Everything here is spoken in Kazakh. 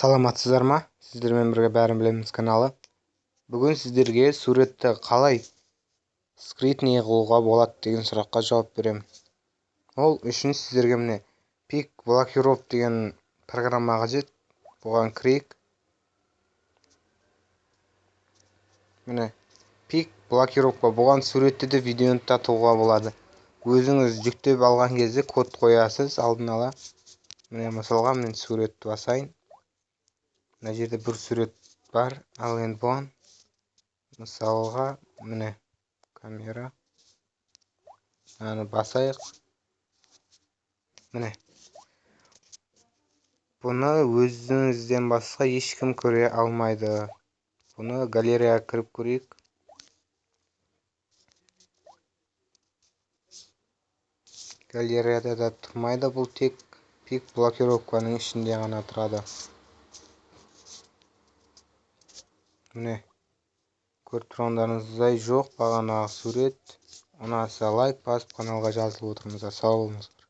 Саламатсыздар ма? Сіздермен бірге бәрін білеміз каналы. Бүгін сіздерге суретті қалай скритеге қылуға болады деген сұраққа жауап беремін. Ол үшін сіздерге міне пик блокировка деген программа қажет. Бұған кірейік. Міне пик блокировка. Бұған суретті де видеоны татуға болады. Өзіңіз жүктеп алған кезде код қоясыз алдын ала. Міне мысалға мен суретті басайын. Мына жерде бір сурет бар, ал енді бұған мысалға міне камера басайық. Міне бұны өзіңізден басқа ешкім көре алмайды. Бұны галереяға кіріп көрейік. Галереяда да тұрмайды, бұл тек пик блокировканың ішінде ғана тұрады. Міне көріп тұрғандарыңыздай жоқ бағанағы сурет. Ұнаса лайк басып каналға жазылып отырыңыздар. Сау болыңыздар.